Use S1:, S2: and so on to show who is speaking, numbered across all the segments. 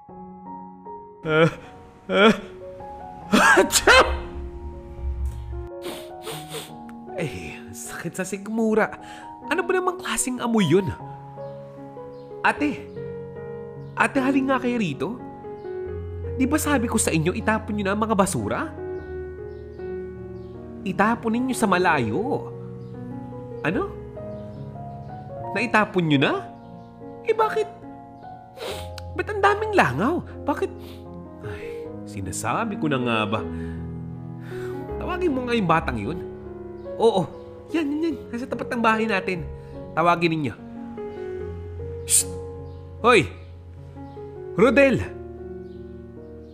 S1: Ah, ah, Achoo! Sakit sa sigmura. Ano ba namang klaseng amoy yun? Ate, halin nga kayo rito. Di ba sabi ko sa inyo itapon nyo na ang mga basura? Itapon ninyo sa malayo. Ano? Naitapon nyo na? Bakit? Ba't ang daming langaw? Bakit? Sinasabi ko na nga ba? Tawagin mo nga yung batang yun. Oo, yan. Nasa tapat ng bahay natin. Tawagin ninyo. Shh! Hoy! Rodel!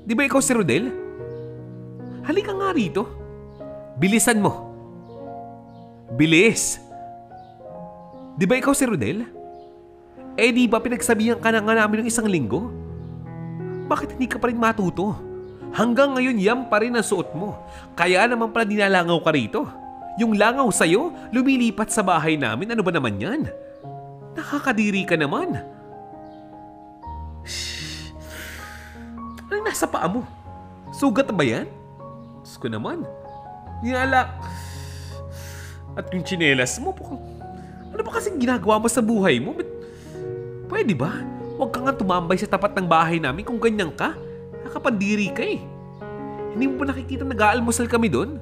S1: Di ba ikaw si Rodel? Halika nga rito. Bilisan mo. Bilis! Di ba ikaw si Rodel? Di ba pinagsabihan ka na nga namin ng 1 linggo? Bakit hindi ka pa rin matuto? Hanggang ngayon yan pa rin ang suot mo. Kaya naman pala dinalangaw ka rito. Yung langaw sa'yo, lumilipat sa bahay namin. Ano ba naman yan? Nakakadiri ka naman. Shhh. Anong nasa paa mo? Sugat ba yan? Diyos ko naman. Nilala. At yung tsinelas mo, ano ba kasing ginagawa mo sa buhay mo? Pwede ba? Huwag ka nga tumambay sa tapat ng bahay namin kung ganyan ka. Nakapandiri ka eh. Hindi mo ba nakikita nag-aalmusal kami doon?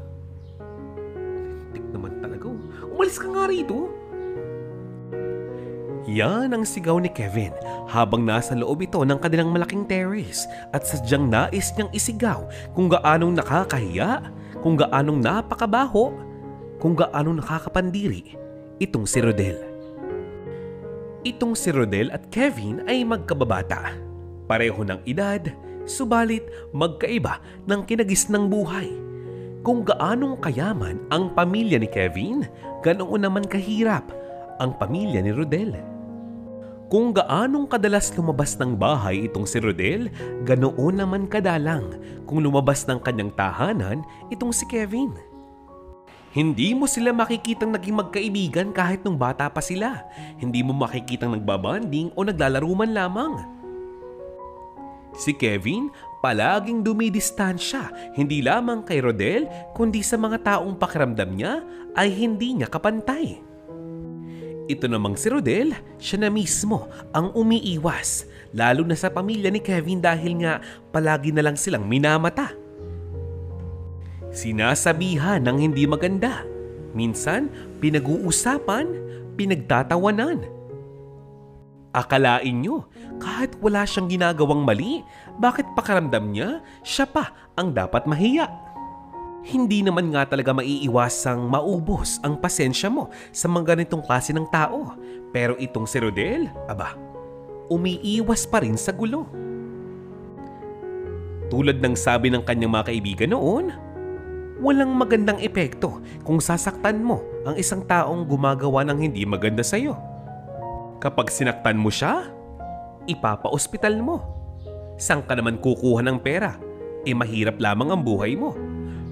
S1: Tik naman talaga. Umalis ka nga rito. Yan ang sigaw ni Kevin habang nasa loob ito ng kanilang malaking terrace at sadyang nais niyang isigaw kung gaanong nakakahiya, kung gaanong napakabaho, kung gaanong nakakapandiri itong si Rodel. Itong si Rodel at Kevin ay magkababata. Pareho ng edad, subalit magkaiba ng kinagis ng buhay. Kung gaanong kayaman ang pamilya ni Kevin, ganoon naman kahirap ang pamilya ni Rodel. Kung gaanong kadalas lumabas ng bahay itong si Rodel, ganoon naman kadalang kung lumabas ng kanyang tahanan itong si Kevin. Hindi mo sila makikitang naging magkaibigan kahit nung bata pa sila. Hindi mo makikitang nagbabanding o naglalaro man lamang. Si Kevin palaging dumidistansya, hindi lamang kay Rodel kundi sa mga taong pakiramdam niya ay hindi niya kapantay. Ito namang si Rodel, siya na mismo ang umiiwas, lalo na sa pamilya ni Kevin dahil nga palagi na lang silang minamata. Sinasabihan ng hindi maganda, minsan pinag-uusapan, pinagtatawanan. Akalain nyo, kahit wala siyang ginagawang mali, bakit pakiramdam niya, siya pa ang dapat mahiya? Hindi naman nga talaga maiiwasang maubos ang pasensya mo sa mga ganitong klase ng tao. Pero itong si Rodel, umiiwas pa rin sa gulo. Tulad ng sabi ng kanyang mga kaibigan noon, walang magandang epekto kung sasaktan mo ang isang taong gumagawa ng hindi maganda sa'yo. Kapag sinaktan mo siya, ipapa-ospital mo. Saan ka naman kukuha ng pera? Mahirap lamang ang buhay mo.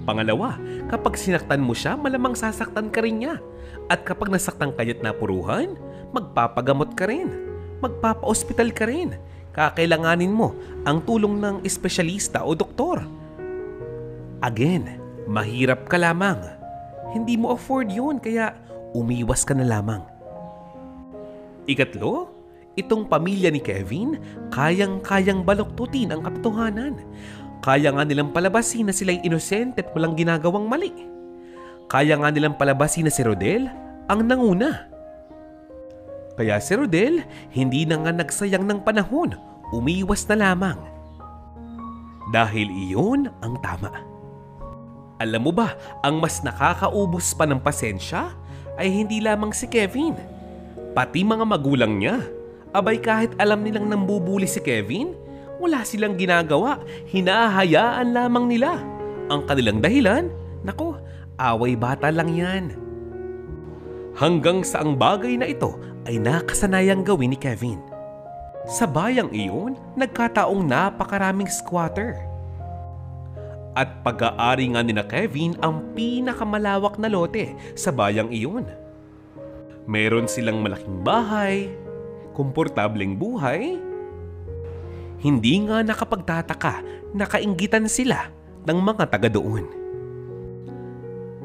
S1: Pangalawa, kapag sinaktan mo siya, malamang sasaktan ka rin niya. At kapag nasaktan ka niya't napuruhan, magpapagamot ka rin. Magpapa-ospital ka rin. Kakailanganin mo ang tulong ng espesyalista o doktor. Again, mahirap ka lamang. Hindi mo afford yun, kaya umiwas ka na lamang. Ikatlo, itong pamilya ni Kevin, kayang-kayang baluktutin ang katotohanan. Kaya nga nilang palabasin na sila'y inosente at walang ginagawang mali. Kaya nga nilang palabasin na si Rodel ang nanguna. Kaya si Rodel hindi na nga nagsayang ng panahon, umiwas na lamang. Dahil iyon ang tama. Alam mo ba, ang mas nakakaubos pa ng pasensya ay hindi lamang si Kevin. Pati mga magulang niya. Abay kahit alam nilang nambubuli si Kevin, wala silang ginagawa, hinahayaan lamang nila. Ang kanilang dahilan, away bata lang yan. Hanggang sa ang bagay na ito ay nakasanayang gawin ni Kevin. Sa bayang iyon, nagkataong napakaraming squatter. At pag-aari nga ni na Kevin ang pinakamalawak na lote sa bayang iyon. Meron silang malaking bahay, komportableng buhay, Hindi nga nakapagtataka na kainggitan sila ng mga taga doon.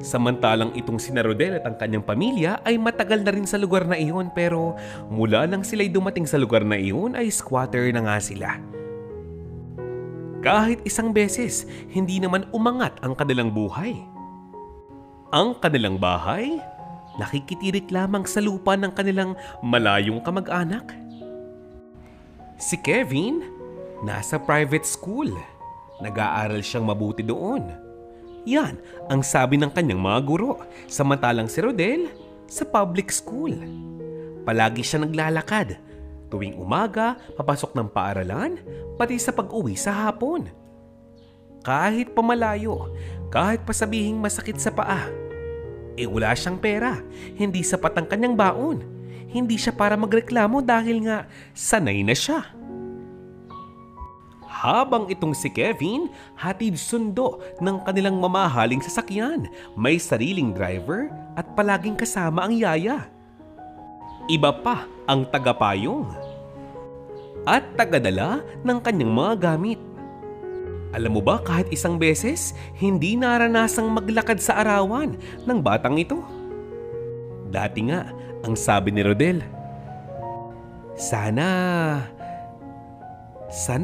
S1: Samantalang itong sina Rodel at ang kanyang pamilya ay matagal na rin sa lugar na iyon, pero mula nang sila'y dumating sa lugar na iyon ay squatter na nga sila. Kahit isang beses, hindi naman umangat ang kanilang buhay. Ang kanilang bahay, nakikitirik lamang sa lupa ng kanilang malayong kamag-anak. Si Kevin, nasa private school. Nag-aaral siyang mabuti doon. Yan ang sabi ng kanyang mga guro, samantalang si Rodel sa public school. Palagi siya naglalakad. Tuwing umaga, papasok ng paaralan, pati sa pag-uwi sa hapon. Kahit pamalayo, kahit pasabihing masakit sa paa, wala siyang pera, hindi sapat ang kanyang baon. Hindi siya para magreklamo dahil nga sanay na siya. Habang itong si Kevin, hatid sundo ng kanilang mamahaling sasakyan, may sariling driver at palaging kasama ang yaya. Iba pa ang tagapayong at tagadala ng kanyang mga gamit. Alam mo ba, kahit isang beses, hindi naranasang maglakad sa arawan ng batang ito. Dati nga, ang sabi ni Rodel, Sana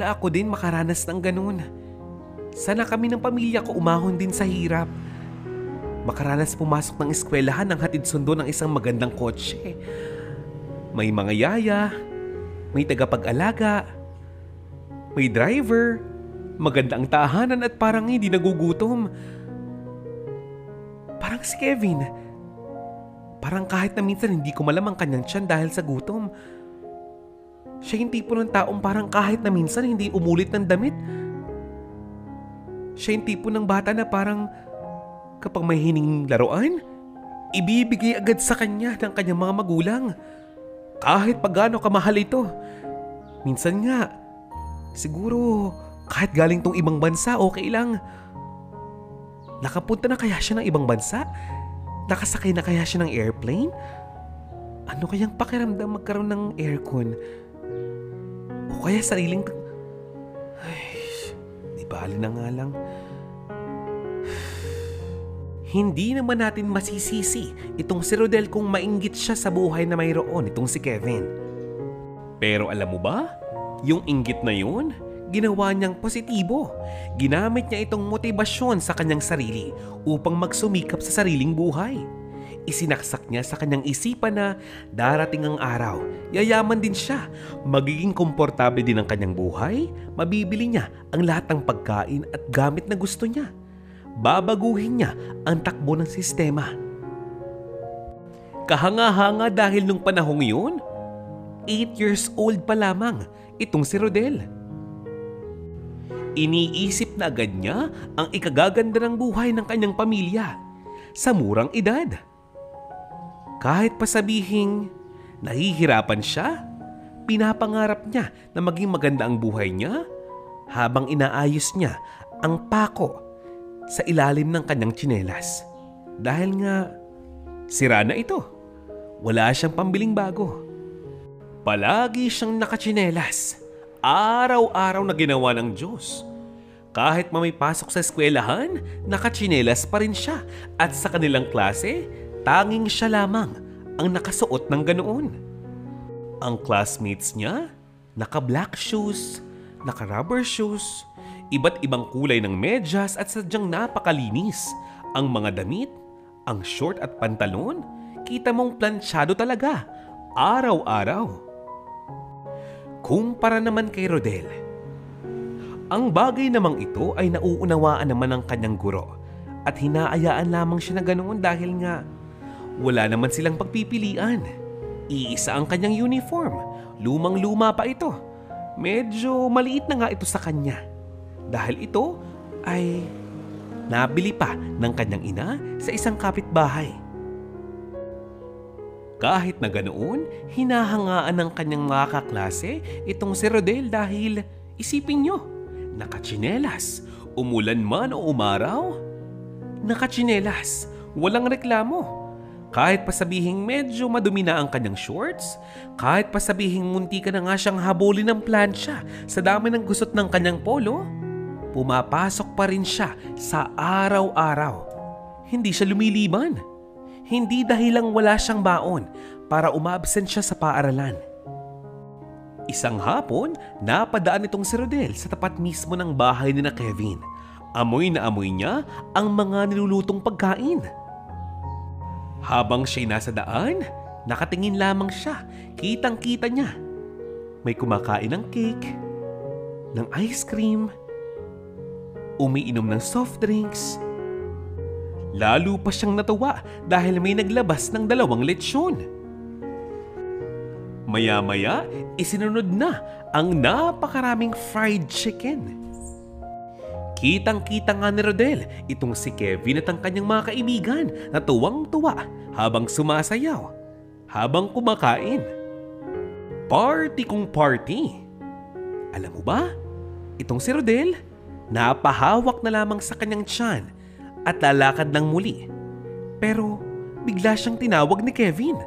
S1: ako din makaranas ng ganun. Sana kami ng pamilya ko umahon din sa hirap. Makaranas pumasok ng eskwelahan ng hatid sundo ng isang magandang kotse. May mga yaya, may tagapag-alaga, may driver, maganda ang tahanan at parang hindi nagugutom. Parang si Kevin. Parang kahit na minsan hindi ko malam ang kanyang tiyan dahil sa gutom. Siya yung tipo ng taong parang kahit na minsan hindi umulit ng damit. Siya yung tipo ng bata na parang kapag may hininging laruan, ibibigay agad sa kanya ng kanyang mga magulang. Kahit pagano kamahal ito. Minsan nga, siguro kahit galing tong ibang bansa, okay lang. Nakapunta na kaya siya ng ibang bansa? Nakasakay na kaya siya ng airplane? Ano kayang pakiramdam magkaroon ng aircon? O kaya sariling... Ay, di bali na nga lang. Hindi naman natin masisisi itong si Rodel kung mainggit siya sa buhay na mayroon itong si Kevin. Pero alam mo ba, yung inggit na yun, ginawa niyang positibo. Ginamit niya itong motibasyon sa kanyang sarili upang magsumikap sa sariling buhay. Isinaksak niya sa kanyang isipan na darating ang araw, yayaman din siya, magiging komportable din ang kanyang buhay, mabibili niya ang lahat ng pagkain at gamit na gusto niya. Babaguhin niya ang takbo ng sistema. Kahanga-hanga dahil nung panahong yun, 8 years old pa lamang itong si Rodel. Iniisip na agad niya ang ikagaganda ng buhay ng kanyang pamilya sa murang edad. Kahit pa sabihing nahihirapan siya, pinapangarap niya na maging maganda ang buhay niya habang inaayos niya ang pako sa ilalim ng kanyang tsinelas. Dahil nga, sira na ito. Wala siyang pambiling bago. Palagi siyang nakatsinelas. Araw-araw na ginawa ng Diyos. Kahit may pasok sa eskwelahan, nakatsinelas pa rin siya. At sa kanilang klase, tanging siya lamang ang nakasuot ng ganoon. Ang classmates niya, naka-black shoes, naka-rubber shoes, iba't ibang kulay ng medyas at sadyang napakalinis. Ang mga damit, ang short at pantalon, kita mong plansyado talaga, araw-araw. Kumpara naman kay Rodel, ang bagay namang ito ay nauunawaan naman ng kanyang guro at hinaayaan lamang siya na ganoon dahil nga wala naman silang pagpipilian. Iisa ang kanyang uniform, lumang-luma pa ito. Medyo maliit na nga ito sa kanya. Dahil ito ay nabili pa ng kanyang ina sa isang kapitbahay. Kahit na ganoon, hinahangaan ng kanyang mga kaklase itong si Rodel dahil isipin nyo, nakatsinelas, umulan man o umaraw, nakatsinelas, walang reklamo. Kahit pa sabihing medyo madumi na ang kanyang shorts, kahit pa sabihing munti ka na nga siyang habulin ng plancha sa dami ng gusot ng kanyang polo, pumapasok pa rin siya sa araw-araw. Hindi siya lumiliban. Hindi dahil lang wala siyang baon para umabsent siya sa paaralan. Isang hapon, napadaan itong si Rodel sa tapat mismo ng bahay ni na Kevin. Amoy na amoy niya ang mga nilulutong pagkain. Habang siya'y nasa daan, nakatingin lamang siya. Kitang-kita niya. May kumakain ng cake, ng ice cream, umiinom ng soft drinks. Lalo pa siyang natuwa dahil may naglabas ng 2 lechon. Maya-maya, isinunod na ang napakaraming fried chicken. Kitang-kita nga ni Rodel itong si Kevin at ang kanyang mga kaibigan na tuwang-tuwa habang sumasayaw, habang kumakain. Party kung party. Alam mo ba, itong si Rodel, napahawak na lamang sa kanyang tiyan at lalakad ng muli. Pero bigla siyang tinawag ni Kevin.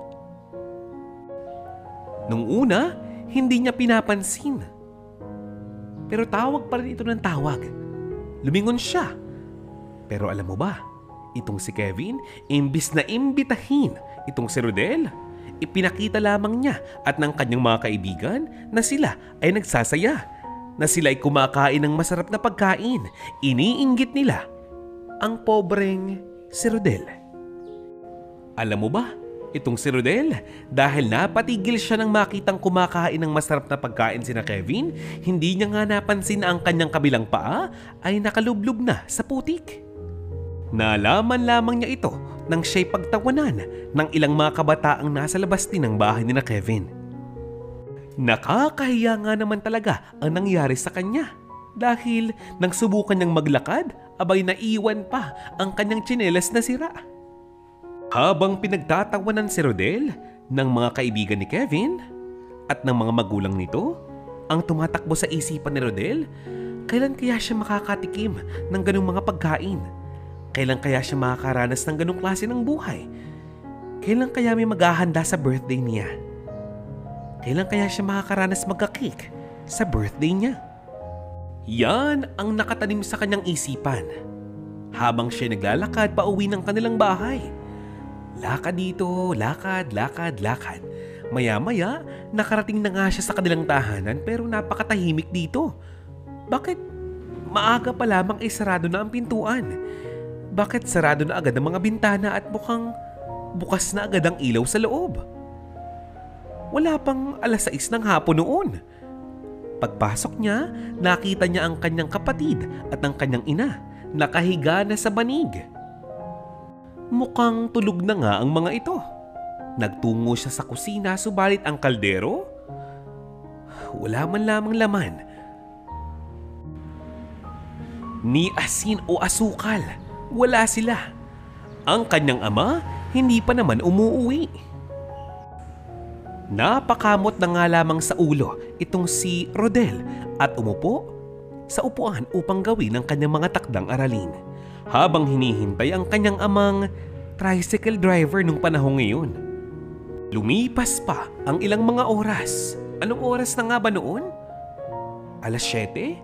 S1: Nung una, hindi niya pinapansin. Pero tawag pa rin ito ng tawag. Lumingon siya. Pero alam mo ba, itong si Kevin, imbis na imbitahin itong si Rodel, ipinakita lamang niya at ng kanyang mga kaibigan na sila ay nagsasaya, na sila ay kumakain ng masarap na pagkain. Iniinggit nila ang pobreng si Rodel. Alam mo ba, itong si Rodel, dahil napatigil siya nang makitang kumakain ng masarap na pagkain sina Kevin, hindi niya nga napansin na ang kanyang kabilang paa ay nakalublog na sa putik. Nalaman lamang niya ito nang siya'y pagtawanan ng ilang mga kabataang nasa labas din ng bahay ni na Kevin. Nakakahiya nga naman talaga ang nangyari sa kanya dahil nang subukan niyang maglakad, abay naiwan pa ang kanyang tsinelas na sira. Habang pinagtatawanan si Rodel ng mga kaibigan ni Kevin at ng mga magulang nito, ang tumatakbo sa isipan ni Rodel, kailan kaya siya makakatikim ng ganung mga pagkain? Kailan kaya siya makakaranas ng ganung klase ng buhay? Kailan kaya may maghahanda sa birthday niya? Kailan kaya siya makakaranas magka-cake sa birthday niya? Yan ang nakatanim sa kanyang isipan habang siya naglalakad pa uwi ng kanilang bahay. Lakad dito, lakad, lakad, lakad. Maya-maya, nakarating na nga siya sa kanilang tahanan pero napakatahimik dito. Bakit maaga pa lamang ay sarado na ang pintuan? Bakit sarado na agad ang mga bintana at mukhang bukas na agad ang ilaw sa loob? Wala pang 6:00 ng hapon noon. Pagpasok niya, nakita niya ang kanyang kapatid at ang kanyang ina nakahiga na sa banig. Mukhang tulog na nga ang mga ito. Nagtungo siya sa kusina subalit ang kaldero, wala man lamang laman. Ni asin o asukal, wala sila. Ang kanyang ama hindi pa naman umuuwi. Napakamot na nga lamang sa ulo itong si Rodel at umupo sa upuan upang gawin ang kanyang mga takdang aralin. Habang hinihintay ang kanyang amang tricycle driver nung panahong ngayon. Lumipas pa ang ilang mga oras. Anong oras na nga ba noon? 7:00?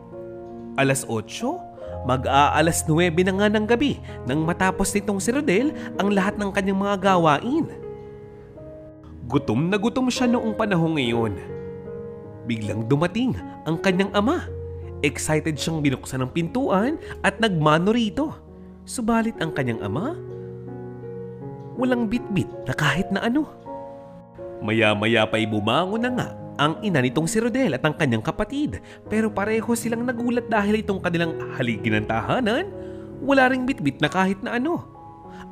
S1: 8:00? Mag-aalas 9 na nga ng gabi nang matapos nitong si Rodel ang lahat ng kanyang mga gawain. Gutom na gutom siya noong panahong ngayon. Biglang dumating ang kanyang ama. Excited siyang binuksan ng pintuan at nagmano rito. Subalit ang kanyang ama, walang bitbit na kahit na ano. Maya-maya pa'y bumangon na nga ang ina nitong si Rodel at ang kanyang kapatid. Pero pareho silang nagulat dahil itong kanilang haligi ng tahanan, wala ring bitbit na kahit na ano.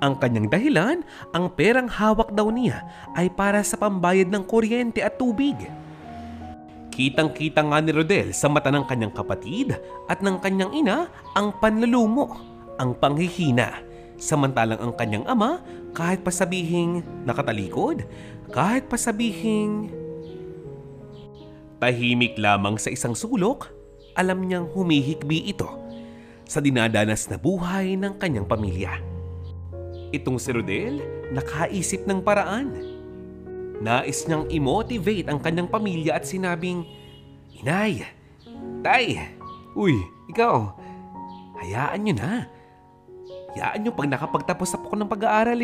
S1: Ang kanyang dahilan, ang perang hawak daw niya ay para sa pambayad ng kuryente at tubig. Kitang-kita nga ni Rodel sa mata ng kanyang kapatid at ng kanyang ina ang panlulumo, ang panghihina. Samantalang ang kanyang ama, kahit pa sabihing nakatalikod, kahit pa sabihing tahimik lamang sa isang sulok, alam niyang humihikbi ito sa dinadanas na buhay ng kanyang pamilya. Itong si Rodel, nakaisip ng paraan. Nais niyang i-motivate ang kanyang pamilya at sinabing, "Inay, Tay, uy, ikaw, hayaan niyo na. Hayaan niyo pag nakapagtapos ako ng pag-aaral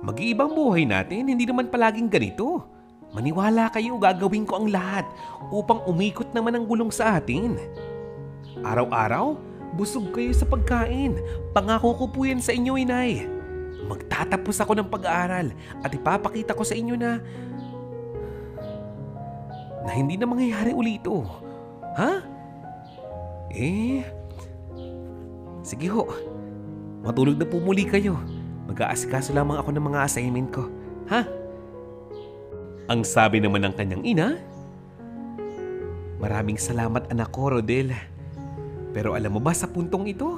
S1: mag-iibang buhay natin, hindi naman palaging ganito. Maniwala kayo, gagawin ko ang lahat upang umikot naman ang gulong sa atin. Araw-araw, busog kayo sa pagkain. Pangako ko po yan sa inyo, Inay. Magtatapos ako ng pag-aaral at ipapakita ko sa inyo na hindi na mangyayari uli ito. Ha? Sige ho. Matulog na po muli kayo. Mag-aasikaso lamang ako ng mga assignment ko. Ha? Ang sabi naman ng kanyang ina, "Maraming salamat anak ko, Rodel. Pero alam mo ba sa puntong ito,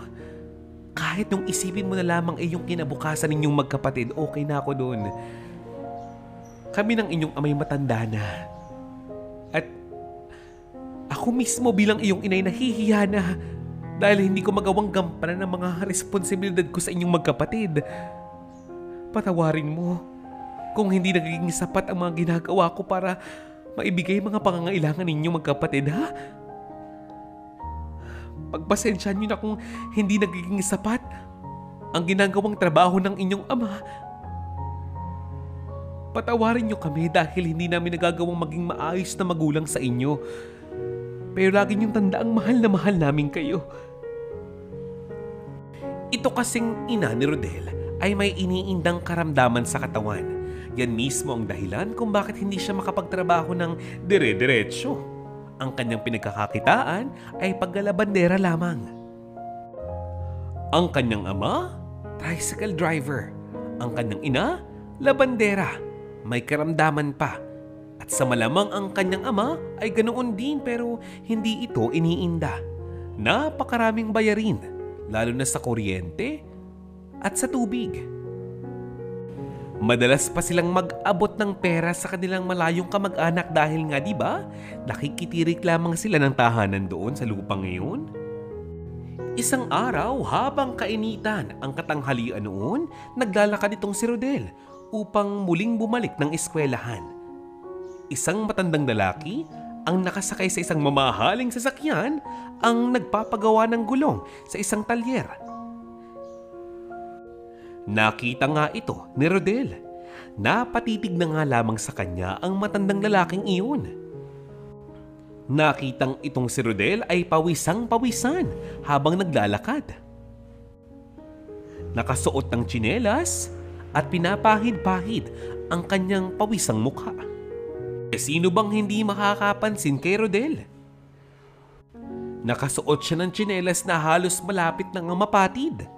S1: kahit nung isipin mo na lamang yung kinabukasan ninyong magkapatid, okay na ako doon. Kami ng inyong amay matanda na. At ako mismo bilang iyong inay nahihiya na dahil hindi ko magawang gampanan ng mga responsibilidad ko sa inyong magkapatid. Patawarin mo kung hindi nagiging sapat ang mga ginagawa ko para maibigay mga pangangailangan ninyong magkapatid, ha? Pagpasensyahan niyo na kung hindi nagiging sapat ang ginagawang trabaho ng inyong ama. Patawarin niyo kami dahil hindi namin nagagawang maging maayos na magulang sa inyo. Pero lagi niyong tandaang mahal na mahal namin kayo." Ito kasing ina ni Rodel ay may iniindang karamdaman sa katawan. Yan mismo ang dahilan kung bakit hindi siya makapagtrabaho ng dire-diretso. Ang kanyang pinagkakakitaan ay paggalabandera lamang. Ang kanyang ama, tricycle driver. Ang kanyang ina, labandera. May karamdaman pa. At sa malamang ang kanyang ama ay ganoon din pero hindi ito iniinda. Napakaraming bayarin, lalo na sa kuryente at sa tubig. Madalas pa silang mag-abot ng pera sa kanilang malayong kamag-anak dahil nga diba, nakikitirik lamang sila ng tahanan doon sa lupa ngayon. Isang araw habang kainitan ang katanghalian noon, naglalakad itong si Rodel upang muling bumalik ng eskwelahan. Isang matandang lalaki ang nakasakay sa isang mamahaling sasakyan ang nagpapagawa ng gulong sa isang talyer. Nakita nga ito ni Rodel. Napatitig na nga lamang sa kanya ang matandang lalaking iyon. Nakitang itong si Rodel ay pawisang-pawisan habang naglalakad. Nakasuot ng tsinelas at pinapahid-pahid ang kanyang pawisang mukha. Sino bang hindi makakapansin kay Rodel? Nakasuot siya ng tsinelas na halos malapit nang mapatid.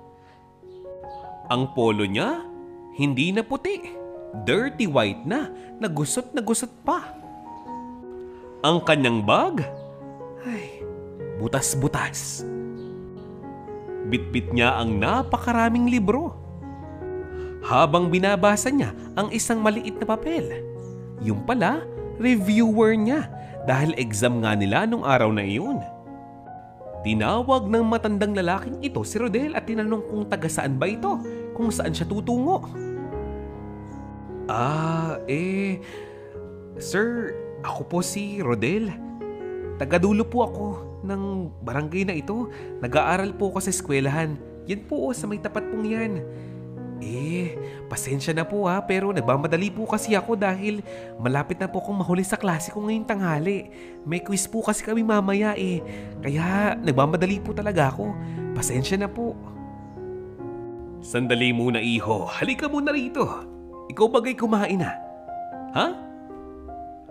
S1: Ang polo niya, hindi na puti, dirty white na gusot pa. Ang kanyang bag, ay, butas-butas. Bitbit niya ang napakaraming libro. Habang binabasa niya ang isang maliit na papel, yung pala, reviewer niya dahil exam nga nila nung araw na iyon. Tinawag ng matandang lalaking ito si Rodel at tinanong kung taga saan ba ito, kung saan siya tutungo. Sir, ako po si Rodel. Taga-dulo po ako ng barangay na ito. Nag-aaral po ako sa eskwelahan. Yan po sa may tapat pong yan. Pasensya na po pero nagmamadali po kasi ako dahil malapit na po akong mahuli sa klase ko ngayong tanghali. May quiz po kasi kami mamaya kaya nagmamadali po talaga ako. Pasensya na po. Sandali muna iho, halika muna rito. Ikaw bagay kumain na? Ha?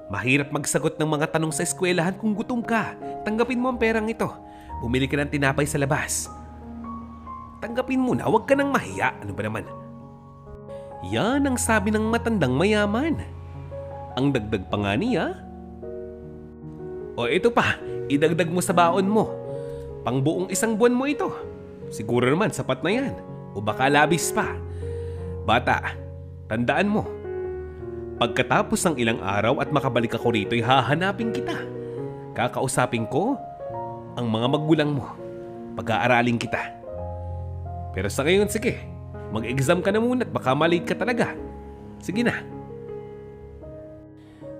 S1: Mahirap magsagot ng mga tanong sa eskwelahan kung gutom ka. Tanggapin mo ang perang ito. Bumili ka ng tinapay sa labas. Tanggapin mo na, huwag ka nang mahiya. Ano ba naman? Yan ang sabi ng matandang mayaman. Ang dagdag pa nga niya, "O ito pa, idagdag mo sa baon mo. Pangbuong isang buwan mo ito. Siguro naman sapat na yan. O baka labis pa. Bata, tandaan mo. Pagkatapos ng ilang araw at makabalik ako rito ay hahanapin kita. Kakausapin ko ang mga magulang mo. Pag-aaralin kita. Pero sa ngayon, sige, Mag-exam ka na muna at baka malate ka talaga. Sige na.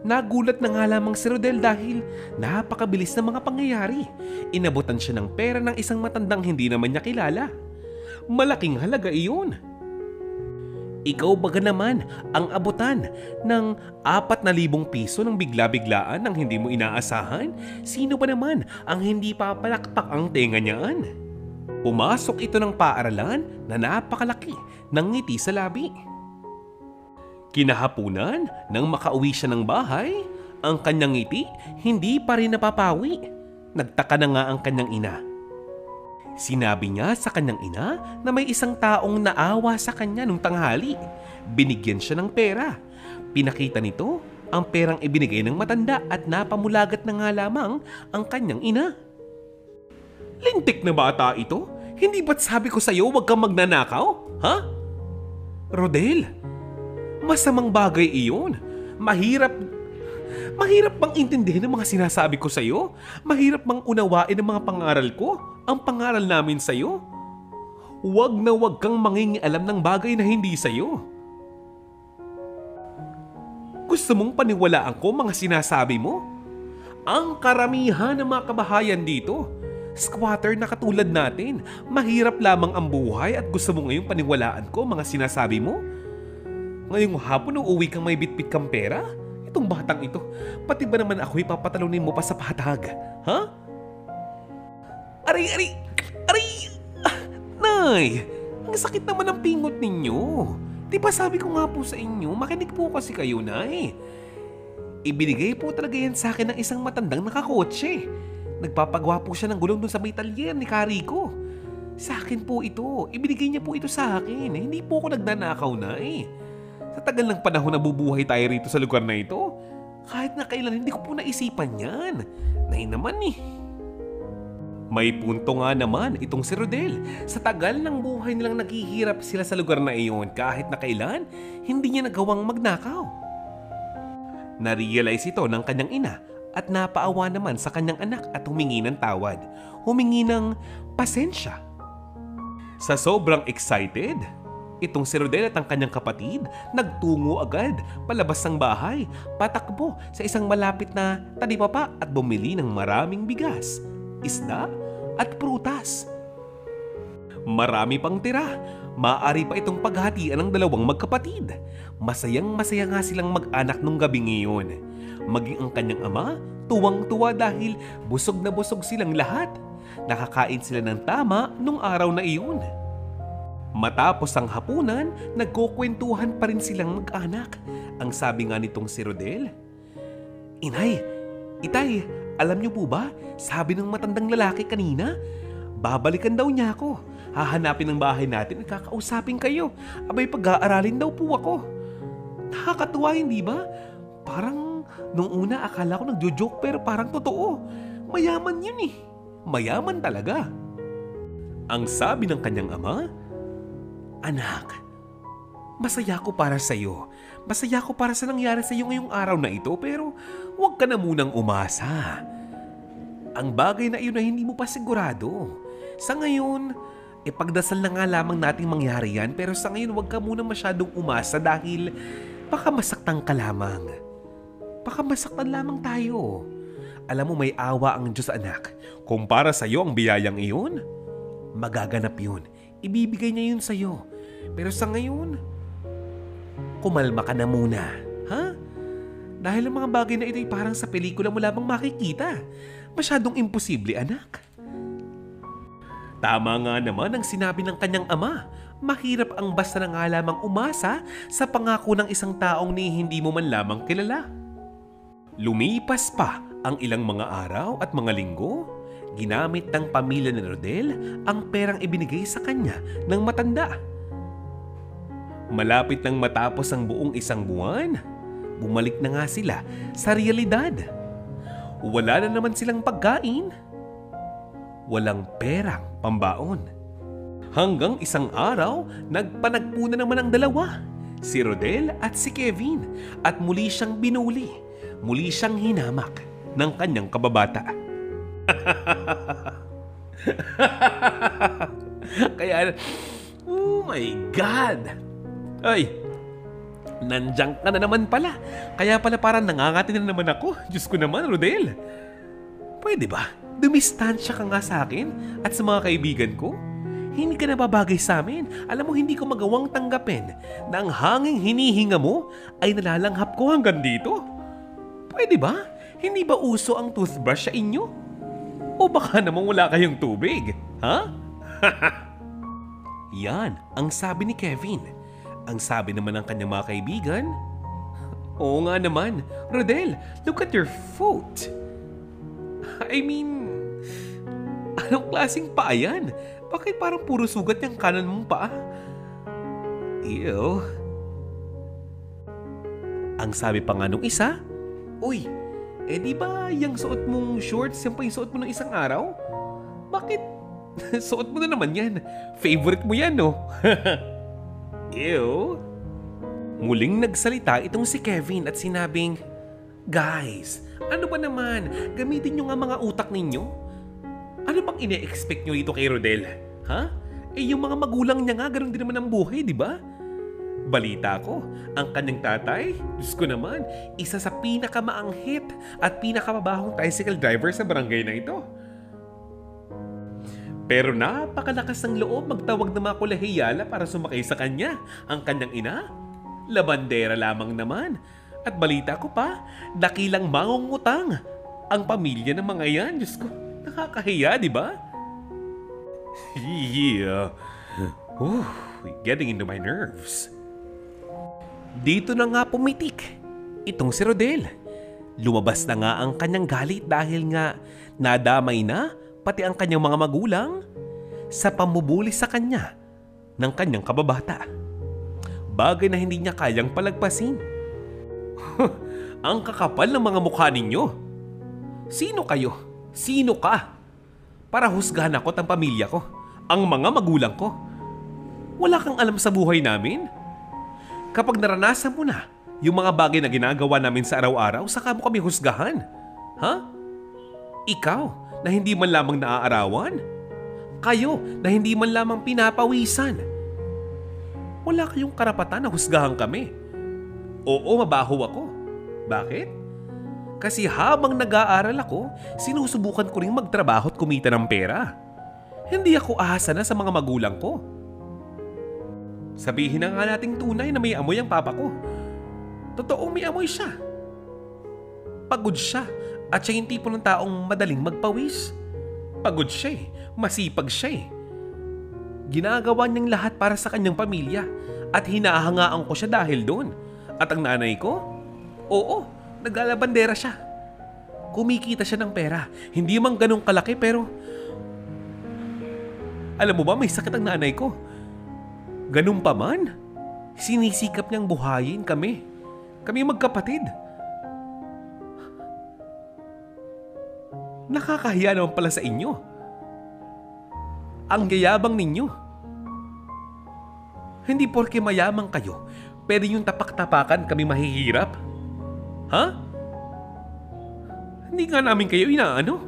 S1: Nagulat na nga lamang si Rodel dahil napakabilis ng mga pangyayari. Inabutan siya ng pera ng isang matandang hindi naman niya kilala. Malaking halaga iyon. Ikaw baga naman ang abutan ng 4,000 piso ng bigla-biglaan nang hindi mo inaasahan? Sino ba naman ang hindi papalakpak ang tenga niyan? Pumasok ito ng paaralan na napakalaki ng ngiti sa labi. Kinahapunan nang makauwi siya ng bahay, ang kanyang ngiti hindi pa rin napapawi. Nagtaka na nga ang kanyang ina. Sinabi niya sa kanyang ina na may isang taong naawa sa kanya nung tanghali. Binigyan siya ng pera. Pinakita nito ang perang ibinigay ng matanda at napamulagat na nga lamang ang kanyang ina. Lintik na bata ito? Hindi ba't sabi ko sa'yo huwag kang magnanakaw? Ha? Rodel, masamang bagay iyon. Mahirap bang intindihin ang mga sinasabi ko sa'yo? Mahirap bang unawain ang mga pangaral ko? Ang pangaral namin sa'yo? Huwag na huwag kang mangingialam ng bagay na hindi sa'yo. Gusto mong paniwalaan ko mga sinasabi mo? Ang karamihan ng mga kabahayan dito, squatter na katulad natin, mahirap lamang ang buhay at gusto mo ngayong paniwalaan ko mga sinasabi mo? Ngayong hapon uuwi kang may bitbit kang pera? Itong batang ito, pati ba naman ako ipapatalunin mo pa sa patag? Ha? Aray! Ah, Nay! Ang sakit naman ng pingot ninyo. Di ba sabi ko nga po sa inyo, makinig po kasi kayo, Nay. Ibinigay po talaga yan sa akin ng isang matandang nakakotse. Nagpapagawa po siya ng gulong dun sa may talyer ni Kariko. Sa akin po ito. Ibinigay niya po ito sa akin. Hindi po ako nagnanakaw, Nay. Sa tagal ng panahon na bubuhay tayo rito sa lugar na ito, kahit na kailan hindi ko po naisipan yan. Nay naman eh. May punto nga naman itong si Rodel. Sa tagal ng buhay nilang naghihirap sila sa lugar na iyon, kahit na kailan, hindi niya nagawang magnakaw. Narealize ito ng kanyang ina at napaawa naman sa kanyang anak at humingi ng tawad. Humingi ng pasensya. Sa sobrang excited, itong si Rodel at ang kanyang kapatid nagtungo agad palabas ng bahay, patakbo sa isang malapit na talipapa at bumili ng maraming bigas, isda at prutas. Marami pang tira, maaari pa itong paghatian ng dalawang magkapatid. Masayang-masaya nga silang mag-anak nung gabing iyon. Maging ang kanyang ama, tuwang-tuwa dahil busog na busog silang lahat. Nakakain sila ng tama nung araw na iyon. Matapos ang hapunan, nagkukwentuhan pa rin silang mag-anak. Ang sabi nga nitong si Rodel, Inay, Itay, alam niyo po ba, sabi ng matandang lalaki kanina, babalikan daw niya ako. Hahanapin ang bahay natin at kakausapin kayo. Abay pag-aaralin daw po ako. Nakakatuwa hindi ba? Parang nung una akala ko nagjo-joke pero parang totoo. Mayaman yun eh. Mayaman talaga. Ang sabi ng kanyang ama, Anak, masaya ko para sa iyo. Masaya ko para sa nangyari sa iyo ngayong araw na ito pero huwag ka na munang umasa. Ang bagay na iyon na hindi mo pa sigurado. Sa ngayon, ipagdasal na nga lamang nating mangyari yan pero sa ngayon huwag ka muna masyadong umasa dahil baka masaktan ka lamang. Baka masaktan lamang tayo. Alam mo may awa ang Diyos anak. Kung para sa iyo ang biyayang iyon, magaganap yun. Ibibigay niya yun sa iyo. Pero sa ngayon, kumalma ka na muna. Ha? Dahil ang mga bagay na ito ay parang sa pelikula mo lamang makikita. Masyadong imposible, anak. Tama nga naman ang sinabi ng kanyang ama. Mahirap ang basta na nga lamang umasa sa pangako ng isang taong ni hindi mo man lamang kilala. Lumipas pa ang ilang mga araw at mga linggo. Ginamit ng pamilya ni Rodel ang perang ibinigay sa kanya ng matanda. Malapit nang matapos ang buong isang buwan, bumalik na nga sila sa realidad. Wala na naman silang pagkain. Walang perang pambaon. Hanggang isang araw, nagpanagpo na naman ang dalawa, si Rodel at si Kevin, at muli siyang binuli, muli siyang hinamak ng kanyang kababata. Kaya Oh my God! Ay, nandiyan ka na naman pala. Kaya pala parang nangangati na naman ako. Diyos ko naman, Rodel. Pwede ba? Dumistansya ka nga sa akin at sa mga kaibigan ko? Hindi ka nababagay sa amin. Alam mo, hindi ko magawang tanggapin na ang hanging hinihinga mo ay nalalanghap ko hanggang dito. Pwede ba? Hindi ba uso ang toothbrush sa inyo? O baka naman wala kayong tubig? Ha? Yan ang sabi ni Kevin. Ang sabi naman ng kanyang mga kaibigan, oo nga naman, Rodel, look at your foot. I mean, anong klaseng paa yan? Bakit parang puro sugat yung kanan mong paa? Ew. Ang sabi pa nga nung isa, uy, di ba yung suot mong shorts, yan pa yung suot mo ng isang araw? Bakit? Suot mo na naman yan. Favorite mo yan, no? Ew. Muling nagsalita itong si Kevin at sinabing, guys, ano ba naman? Gamitin nyo nga mga utak ninyo. Ano bang ine-expect nyo dito kay Rodel? Ha? Yung mga magulang niya nga, ganun din naman ang buhay, di ba? Balita ko, ang kanyang tatay, Diyos ko naman, isa sa pinakamaanghit at pinakamabahong tricycle driver sa barangay na ito. Pero napakalakas ng loob magtawag ng mga kulahiyala para sumakay sa kanya. Ang kanyang ina, labandera lamang naman. At balita ko pa, dakilang mangungutang ang pamilya ng mga yan. Diyos ko, nakakahiya, di ba? Yeah. Getting into my nerves. Dito na nga pumitik itong si Rodel. Lumabas na nga ang kanyang galit dahil nga nadamay na pati ang kanyang mga magulang sa pamubuli sa kanya ng kanyang kababata. Bagay na hindi niya kayang palagpasin. Ang kakapal ng mga mukha ninyo. Sino kayo? Sino ka? Para husgahan ako at ang pamilya ko, ang mga magulang ko. Wala kang alam sa buhay namin? Kapag naranasan mo na yung mga bagay na ginagawa namin sa araw-araw, saka mo kami husgahan. Ha? Ikaw na hindi man lamang naaarawan? Kayo na hindi man lamang pinapawisan? Wala kayong karapatan na husgahan kami. Oo, mabaho ako. Bakit? Kasi habang nag-aaral ako, sinusubukan ko rin magtrabaho at kumita ng pera. Hindi ako ahasa na sa mga magulang ko. Sabihin na nga nating tunay na may amoy ang papa ko. Totoong may amoy siya. Pagod siya at siya yung tipo ng taong madaling magpawis. Pagod siya eh. Masipag siya eh. Ginagawa niyang lahat para sa kanyang pamilya at hinahangaan ko siya dahil doon. At ang nanay ko? Oo, naglalabandera siya. Kumikita siya ng pera. Hindi man ganun kalaki pero... Alam mo ba, may sakit ang nanay ko. Ganun pa man, sinisikap niyang buhayin kami. Kami magkapatid. Nakakahiya naman pala sa inyo. Ang yayabang ninyo. Hindi porke mayamang kayo, pwede yung tapak-tapakan kami mahihirap. Ha? Hindi nga namin kayo inaano.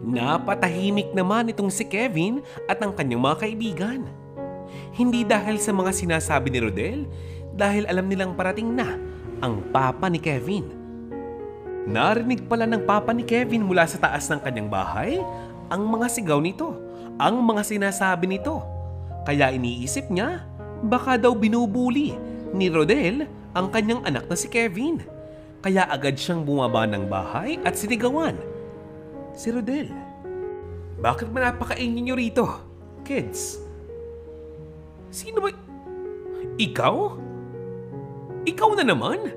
S1: Napatahimik naman itong si Kevin at ang kanyang mga kaibigan. Hindi dahil sa mga sinasabi ni Rodel, dahil alam nilang parating na ang papa ni Kevin. Narinig pala ng papa ni Kevin mula sa taas ng kanyang bahay ang mga sigaw nito, ang mga sinasabi nito. Kaya iniisip niya, baka daw binubuli ni Rodel ang kanyang anak na si Kevin. Kaya agad siyang bumaba ng bahay at sinigawan si Rodel. Bakit ba napakaingin niyo rito, kids? Sino ba? Ikaw? Ikaw na naman?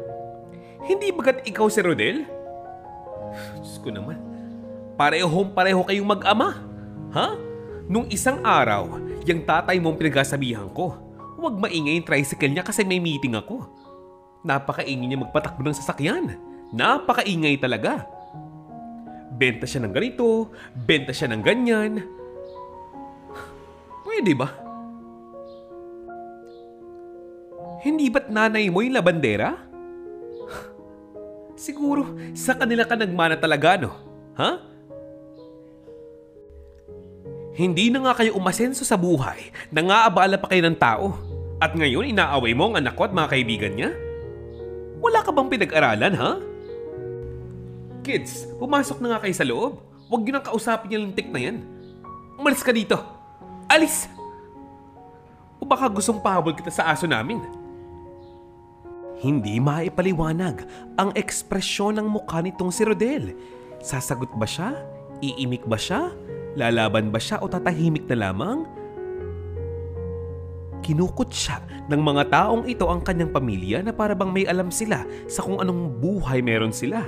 S1: Hindi bagat ikaw si Rodel? Diyos ko naman. Pareho kayong mag-ama. Ha? Nung isang araw, yung tatay mong pinagsasabihan ko, huwag maingay yung tricycle niya kasi may meeting ako. Napakaingay niya magpatakbo ng sasakyan. Napakaingay talaga. Benta siya ng ganito, benta siya ng ganyan. Pwede ba? Hindi ba't nanay mo yung labandera? Siguro sa kanila ka nagmana talaga, no? Ha? Hindi na nga kayo umasenso sa buhay, nangaabala pa kayo ng tao. At ngayon inaaway mo ang anak ko at mga kaibigan niya? Wala ka bang pinag-aralan, ha? Kids, pumasok na nga kayo sa loob. Huwag niyo nang kausapin yung lintik na yan. Umalis ka dito. Alis! O baka gustong pahabol kita sa aso namin? Hindi maipaliwanag ang ekspresyon ng mukha nitong si Rodel. Sasagot ba siya? Iimik ba siya? Lalaban ba siya o tatahimik na lamang? Kinukot siya ng mga taong ito ang kanyang pamilya na para bang may alam sila sa kung anong buhay meron sila.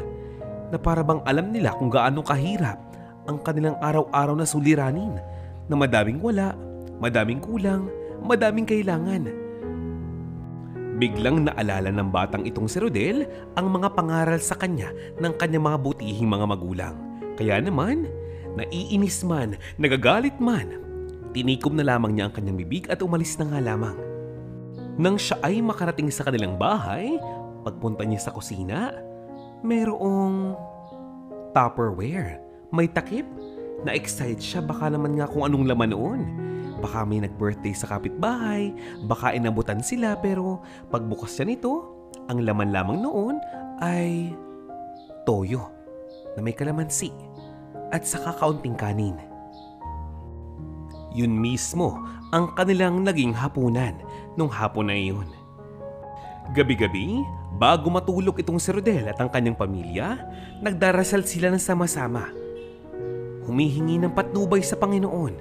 S1: Na para bang alam nila kung gaano kahirap ang kanilang araw-araw na suliranin. Na madaming wala, madaming kulang, madaming kailangan. Biglang naalala ng batang itong si Rodel ang mga pangaral sa kanya ng kanyang mga butihing mga magulang. Kaya naman, naiinis man, nagagalit man, tinikom na lamang niya ang kanyang bibig at umalis na nga lamang. Nang siya ay makarating sa kanilang bahay, pagpunta niya sa kusina, merong Tupperware. May takip. Na-excite siya, baka naman nga kung anong laman noon. Baka may nag-birthday sa kapitbahay, baka inabutan sila, pero pagbukas niya nito, ang laman lamang noon ay toyo na may kalamansi at saka kaunting kanin. Yun mismo ang kanilang naging hapunan nung hapon na iyon. Gabi-gabi, bago matulog itong si Rodel at ang kanyang pamilya, nagdarasal sila ng sama-sama. Humihingi ng patnubay sa Panginoon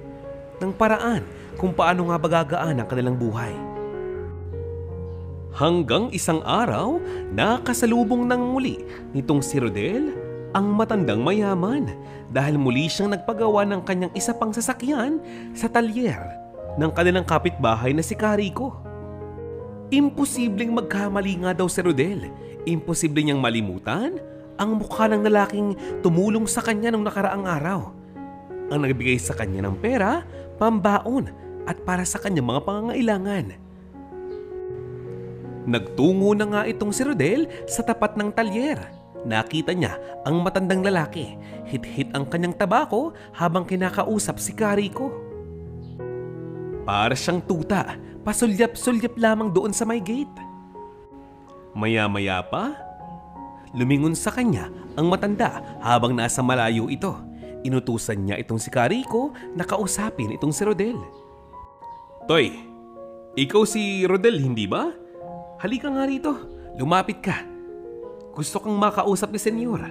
S1: ng paraan kung paano nga bagagaan ang kanilang buhay. Hanggang isang araw, nakasalubong ng muli nitong si Rodel ang matandang mayaman dahil muli siyang nagpagawa ng kanyang isa pang sasakyan sa talyer ng kanilang kapitbahay na si Kariko. Imposibleng magkamali nga daw si Rodel. Imposible niyang malimutan ang mukha ng lalaking tumulong sa kanya nung nakaraang araw. Ang nagbigay sa kanya ng pera, pambaon at para sa kanyang mga pangangailangan. Nagtungo na nga itong si Rodel sa tapat ng talyer. Nakita niya ang matandang lalaki. Hit-hit ang kanyang tabako habang kinakausap si Kariko. Para siyang tuta, pasulyap-sulyap lamang doon sa may gate. Maya-maya pa, lumingon sa kanya ang matanda habang nasa malayo ito. Inutusan niya itong si Kariko na kausapin itong si Rodel. Toy, ikaw si Rodel, hindi ba? Halika nga rito, lumapit ka. Gusto kang makausap ni Senyor.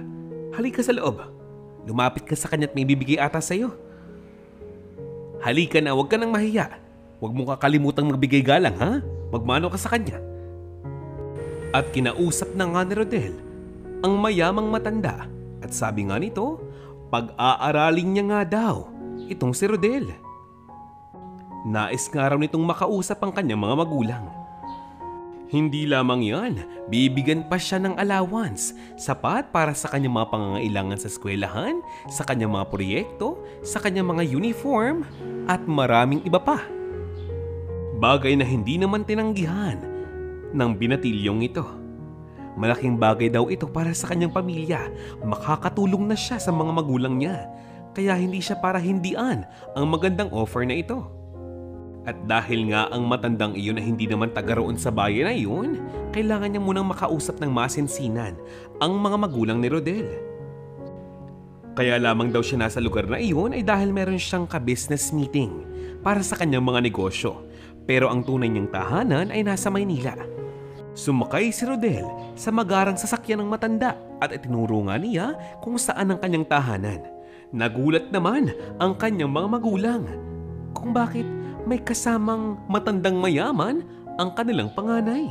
S1: Halika sa loob. Lumapit ka sa kanya at may bibigay ata sa'yo. Halika na, huwag ka nang mahiya. Huwag mo kakalimutang magbigay galang, ha? Magmano ka sa kanya. At kinausap na nga ni Rodel ang mayamang matanda. At sabi nga nito, pag-aaralin niya nga daw itong si Rodel. Nais nga raw nitong makausap ang kanyang mga magulang. Hindi lamang yan, bibigyan pa siya ng allowance, sapat para sa kanyang mga pangangailangan sa eskwelahan, sa kanyang mga proyekto, sa kanyang mga uniform, at maraming iba pa. Bagay na hindi naman tinanggihan ng binatilyong ito. Malaking bagay daw ito para sa kanyang pamilya, makakatulong na siya sa mga magulang niya, kaya hindi siya para hindian ang magandang offer na ito. At dahil nga ang matandang iyon na hindi naman taga roon sa bayan na iyon, kailangan niya munang makausap ng masinsinan ang mga magulang ni Rodel. Kaya lamang daw siya nasa lugar na iyon ay dahil meron siyang ka-business meeting para sa kanyang mga negosyo, pero ang tunay niyang tahanan ay nasa Maynila. Sumakay si Rodel sa magarang sasakyan ng matanda at itinuro nga niya kung saan ang kanyang tahanan. Nagulat naman ang kanyang mga magulang kung bakit may kasamang matandang mayaman ang kanilang panganay.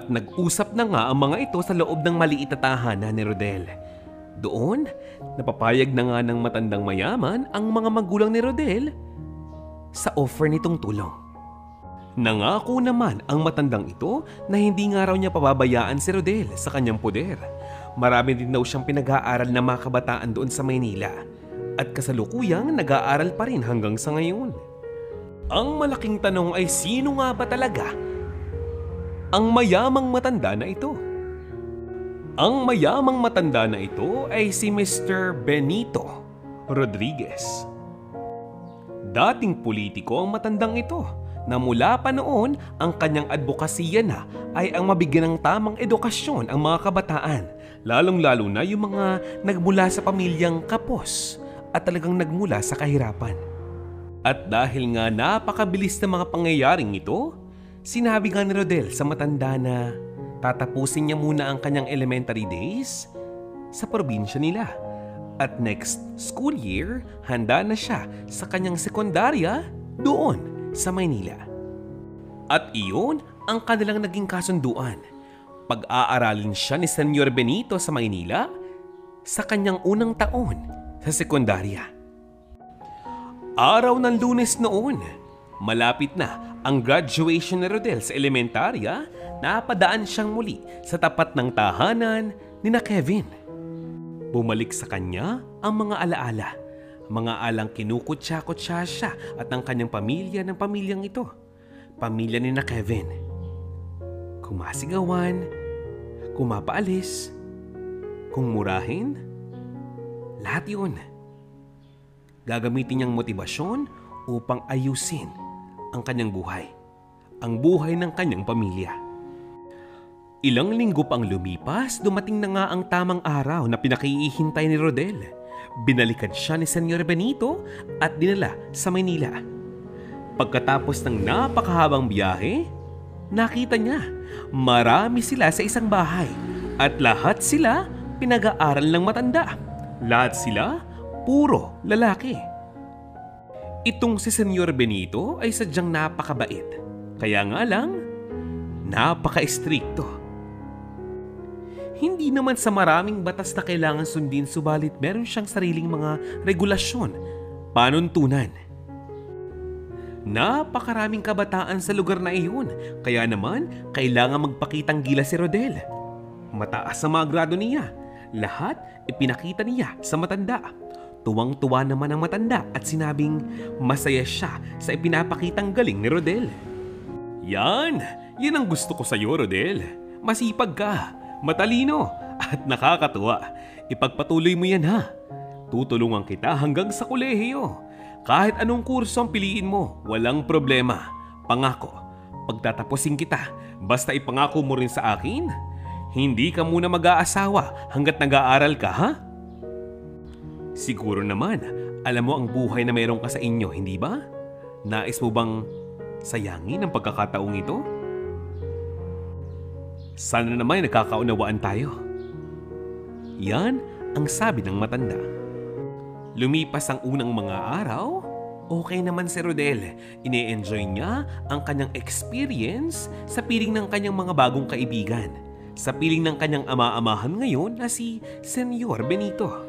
S1: At nag-usap na nga ang mga ito sa loob ng maliit na tahanan ni Rodel. Doon, napapayag na nga ng matandang mayaman ang mga magulang ni Rodel sa offer nitong tulong. Nangako naman ang matandang ito na hindi nga raw niya pababayaan si Rodel sa kanyang poder. Marami din daw siyang pinag-aaral na mga kabataan doon sa Maynila at kasalukuyang nag-aaral pa rin hanggang sa ngayon. Ang malaking tanong ay sino nga ba talaga ang mayamang matanda na ito? Ang mayamang matanda na ito ay si Mr. Benito Rodriguez. Dating politiko ang matandang ito na mula pa noon ang kanyang advokasya na ay ang mabigyan ng tamang edukasyon ang mga kabataan, lalong-lalo na yung mga nagmula sa pamilyang kapos at talagang nagmula sa kahirapan. At dahil nga napakabilis ng mga pangyayaring ito, sinabi nga ni Rodel sa matanda na tatapusin niya muna ang kanyang elementary days sa probinsya nila. At next school year, handa na siya sa kanyang sekundarya doon sa Maynila. At iyon ang kanilang naging kasunduan. Pag-aaralin siya ni Senyor Benito sa Maynila sa kanyang unang taon sa sekundarya. Araw ng Lunes noon, malapit na ang graduation ni Rodel sa elementarya, napadaan siyang muli sa tapat ng tahanan ni na Kevin. Bumalik sa kanya ang mga alaala, mga alang kinukutsa-kutsa siya at ang kanyang pamilya ng pamilyang ito, pamilya ni na Kevin. Kumasigawan, kumapaalis, kung murahin, lahat yun. Gagamitin niyang motibasyon upang ayusin ang kanyang buhay, ang buhay ng kanyang pamilya. Ilang linggo pang lumipas, dumating na nga ang tamang araw na pinakihintay ni Rodel. Binalikan siya ni Senyor Benito at dinala sa Maynila. Pagkatapos ng napakahabang biyahe, nakita niya marami sila sa isang bahay at lahat sila pinag-aaral ng matanda. Lahat sila puro lalaki. Itong si Senyor Benito ay sadyang napakabait. Kaya nga lang, napaka-istrikto. Hindi naman sa maraming batas na kailangan sundin, subalit meron siyang sariling mga regulasyon, panuntunan. Napakaraming kabataan sa lugar na iyon, kaya naman kailangan magpakitang gila si Rodel. Mataas sa mga grado niya, lahat ipinakita niya sa matanda. Tuwang-tuwa naman ang matanda at sinabing masaya siya sa ipinapakitang galing ni Rodel. Yan ang gusto ko sa iyo, Rodel. Masipag ka, matalino at nakakatuwa. Ipagpatuloy mo yan ha. Tutulungan kita hanggang sa kolehiyo. Kahit anong kurso ang piliin mo, walang problema. Pangako, pagtatapusin kita, basta ipangako mo rin sa akin, hindi ka muna mag-aasawa hanggat nag-aaral ka ha? Siguro naman, alam mo ang buhay na mayroon ka sa inyo, hindi ba? Nais mo bang sayangin ang pagkakataong ito? Sana naman nagkakaunawaan tayo. Yan ang sabi ng matanda. Lumipas ang unang mga araw, okay naman si Rodel. Ine-enjoy niya ang kanyang experience sa piling ng kanyang mga bagong kaibigan. Sa piling ng kanyang ama-amahan ngayon na si Senyor Benito.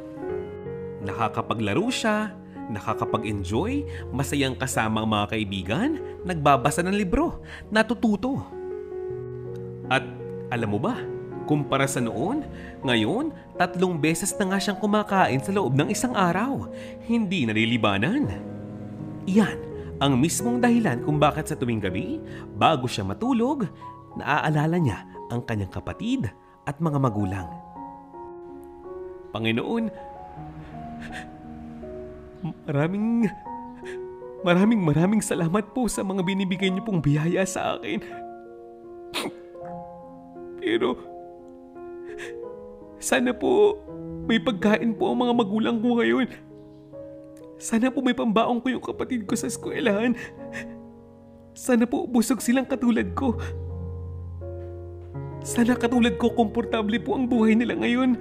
S1: Nakakapaglaro siya, nakakapag-enjoy, masayang kasama ang mga kaibigan, nagbabasa ng libro, natututo. At alam mo ba, kumpara sa noon, ngayon 3 beses na nga siyang kumakain sa loob ng isang araw. Hindi nalilibanan. Iyan ang mismong dahilan kung bakit sa tuwing gabi, bago siya matulog, naaalala niya ang kanyang kapatid at mga magulang. Panginoon, maraming salamat po sa mga binibigay niyo pong biyaya sa akin. Pero sana po may pagkain po ang mga magulang ko ngayon. Sana po may pambaong ko yung kapatid ko sa eskwelahan. Sana po busog silang katulad ko. Sana katulad ko komportable po ang buhay nila ngayon.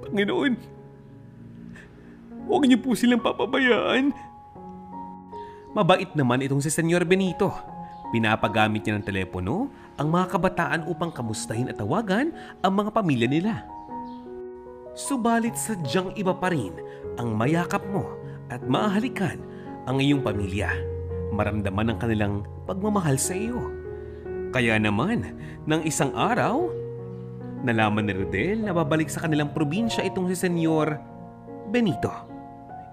S1: Panginoon, huwag niyo po silang papabayaan. Mabait naman itong si Senyor Benito. Pinapagamit niya ng telepono ang mga kabataan upang kamustahin at tawagan ang mga pamilya nila. Subalit sadyang iba pa rin ang mayakap mo at mahalikan ang iyong pamilya. Maramdaman ang kanilang pagmamahal sa iyo. Kaya naman, ng isang araw, nalaman ni Rodel na babalik sa kanilang probinsya itong si Senyor Benito.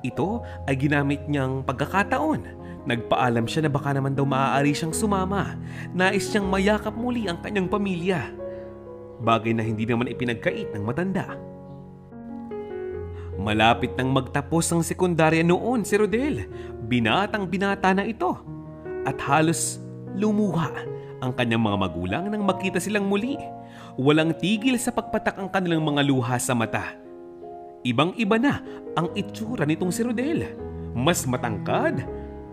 S1: Ito ay ginamit niyang pagkakataon. Nagpaalam siya na baka naman daw maaari siyang sumama. Nais niyang mayakap muli ang kanyang pamilya. Bagay na hindi naman ipinagkait ng matanda. Malapit nang magtapos ang sekundarya noon si Rodel. Binatang binata na ito. At halos lumuha ang kanyang mga magulang nang makita silang muli. Walang tigil sa pagpatak ang kanilang mga luha sa mata. Ibang-iba na ang itsura nitong si Rodel. Mas matangkad.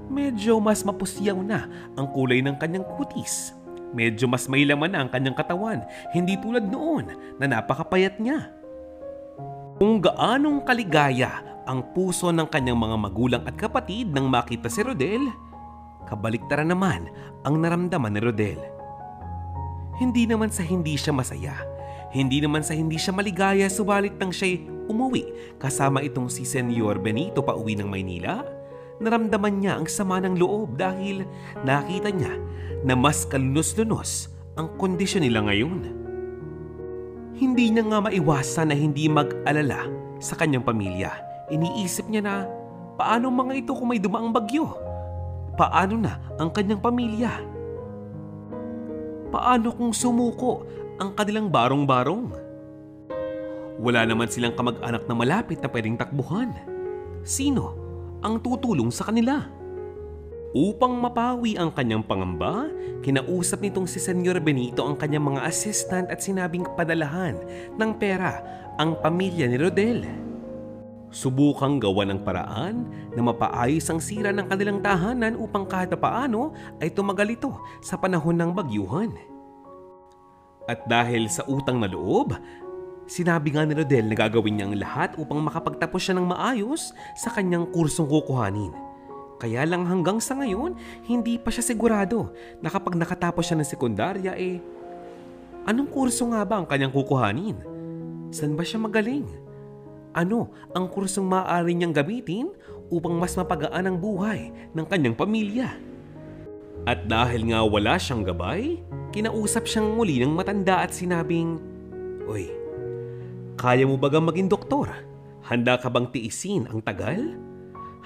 S1: Medyo mas mapusyaw na ang kulay ng kanyang kutis. Medyo mas may laman na ang kanyang katawan. Hindi tulad noon na napakapayat niya. Kung gaanong kaligaya ang puso ng kanyang mga magulang at kapatid nang makita si Rodel, kabaliktaran naman ang naramdaman ni Rodel. Hindi naman sa hindi siya masaya, hindi naman sa hindi siya maligaya, subalit nang siya'y umuwi kasama itong si Senyor Benito pauwi ng Maynila, naramdaman niya ang sama ng loob dahil nakita niya na mas kalunos-lunos ang kondisyon nila ngayon. Hindi niya nga maiwasan na hindi mag-alala sa kanyang pamilya. Iniisip niya na, paano mga ito kung may dumaang bagyo? Paano na ang kanyang pamilya? Paano kung sumuko ang kanilang barong-barong? Wala naman silang kamag-anak na malapit na pwedeng takbuhan. Sino ang tutulong sa kanila? Upang mapawi ang kanyang pangamba, kinausap nitong si Senyor Benito ang kanyang mga assistant at sinabing padalahan ng pera ang pamilya ni Rodel. Subukang gawa ng paraan na mapaayos ang sira ng kanilang tahanan upang kahit paano ay tumagal ito sa panahon ng bagyuhan. At dahil sa utang na loob, sinabi nga ni Rodel na gagawin niya ang lahat upang makapagtapos siya ng maayos sa kanyang kursong kukuhanin. Kaya lang hanggang sa ngayon, hindi pa siya sigurado na kapag nakatapos siya ng sekundarya anong kurso nga ba ang kanyang kukuhanin? Saan ba siya magaling? Ano ang kursong maaari niyang gamitin upang mas mapagaan ang buhay ng kanyang pamilya? At dahil nga wala siyang gabay, kinausap siyang muli ng matanda at sinabing, "Uy, kaya mo bagang maging doktor? Handa ka bang tiisin ang tagal?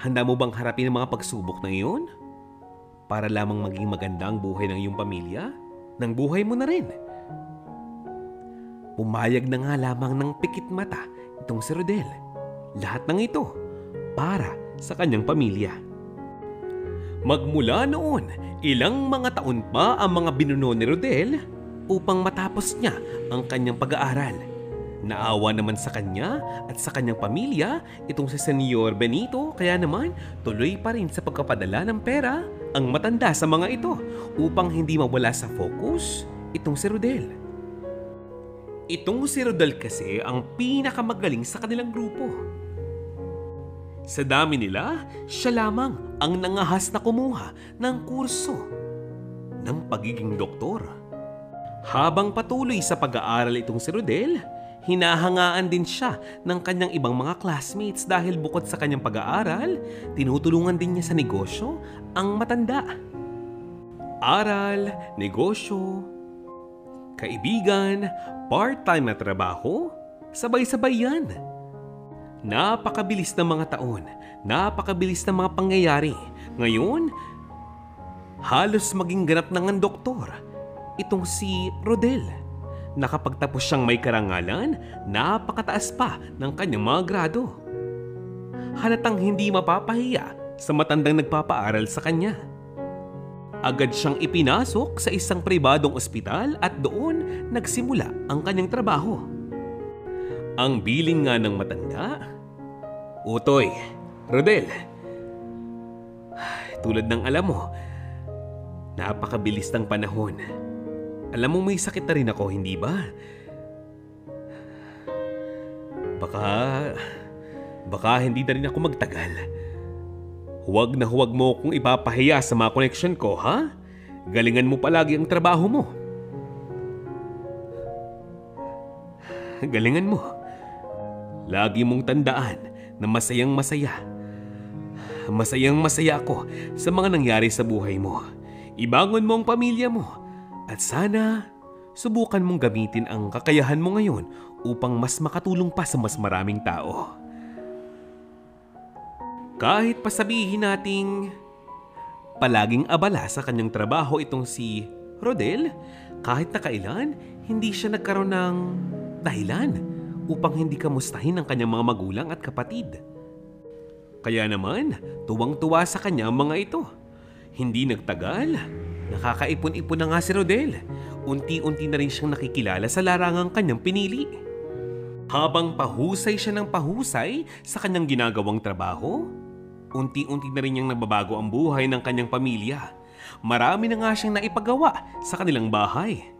S1: Handa mo bang harapin ang mga pagsubok na iyon? Para lamang maging maganda ang buhay ng iyong pamilya? Ng buhay mo na rin." Pumayag na nga lamang ng pikit mata itong si Rodel. Lahat ng ito para sa kanyang pamilya. Magmula noon, ilang mga taon pa ang mga binuno ni Rodel upang matapos niya ang kanyang pag-aaral. Naawa naman sa kanya at sa kanyang pamilya itong si Senyor Benito, kaya naman tuloy pa rin sa pagkapadala ng pera ang matanda sa mga ito upang hindi mawala sa focus itong si Rodel. Itong si Rodel kasi ang pinakamagaling sa kanilang grupo. Sa dami nila, siya lamang ang nangahas na kumuha ng kurso ng pagiging doktor. Habang patuloy sa pag-aaral itong si Rodel, hinahangaan din siya ng kanyang ibang mga classmates dahil bukod sa kanyang pag-aaral, tinutulungan din niya sa negosyo ang matanda. Aral, negosyo, kaibigan, part-time na trabaho, sabay-sabay yan. Napakabilis ng mga taon, napakabilis ng mga pangyayari. Ngayon, halos maging ganap na ng doktor itong si Rodel. Nakapagtapos siyang may karangalan, napakataas pa ng kanyang mga grado. Halatang hindi mapapahiya sa matandang nagpapaaral sa kanya. Agad siyang ipinasok sa isang pribadong ospital at doon nagsimula ang kanyang trabaho. Ang biling nga ng matanda, "Utoy, Rodel, tulad ng alam mo, napakabilis ng panahon. Alam mo may sakit na rin ako, hindi ba? Baka hindi na rin ako magtagal. Huwag na huwag mo kung ipapahiya sa mga connection ko, ha? Galingan mo palagi ang trabaho mo. Galingan mo. Lagi mong tandaan na masayang masaya ako sa mga nangyari sa buhay mo. Ibangon mo ang pamilya mo. At sana, subukan mong gamitin ang kakayahan mo ngayon upang mas makatulong pa sa mas maraming tao. Kahit pasabihin nating palaging abala sa kanyang trabaho itong si Rodel, kahit na kailan, hindi siya nagkaroon ng dahilan upang hindi kamustahin ang kanyang mga magulang at kapatid. Kaya naman, tuwang-tuwa sa kanya ang mga ito. Hindi nagtagal, nakakaipon-ipon na nga si Rodel. Unti-unti na rin siyang nakikilala sa larangang kanyang pinili. Habang pahusay siya ng pahusay sa kanyang ginagawang trabaho, unti-unti na rin niyang nababago ang buhay ng kanyang pamilya. Marami na nga siyang naipagawa sa kanilang bahay.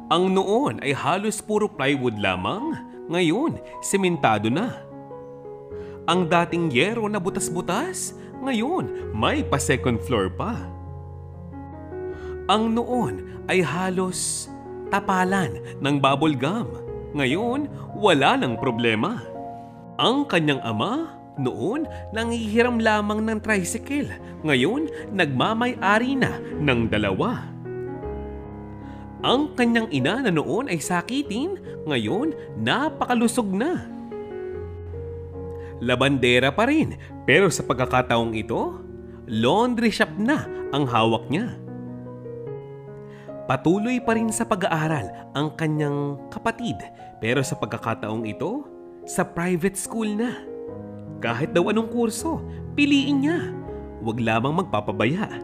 S1: Ang noon ay halos puro plywood lamang, ngayon sementado na. Ang dating yero na butas-butas, ngayon may pa second floor pa. Ang noon ay halos tapalan ng bubble gum, ngayon wala nang problema. Ang kanyang ama noon nanghihiram lamang ng tricycle, ngayon nagmamay-ari na ng 2. Ang kanyang ina na noon ay sakitin, ngayon napakalusog na. Labandera pa rin, pero sa pagkakataong ito, laundry shop na ang hawak niya. Patuloy pa rin sa pag-aaral ang kanyang kapatid, pero sa pagkakataong ito, sa private school na. Kahit daw anong kurso, piliin niya. Huwag lamang magpapabaya.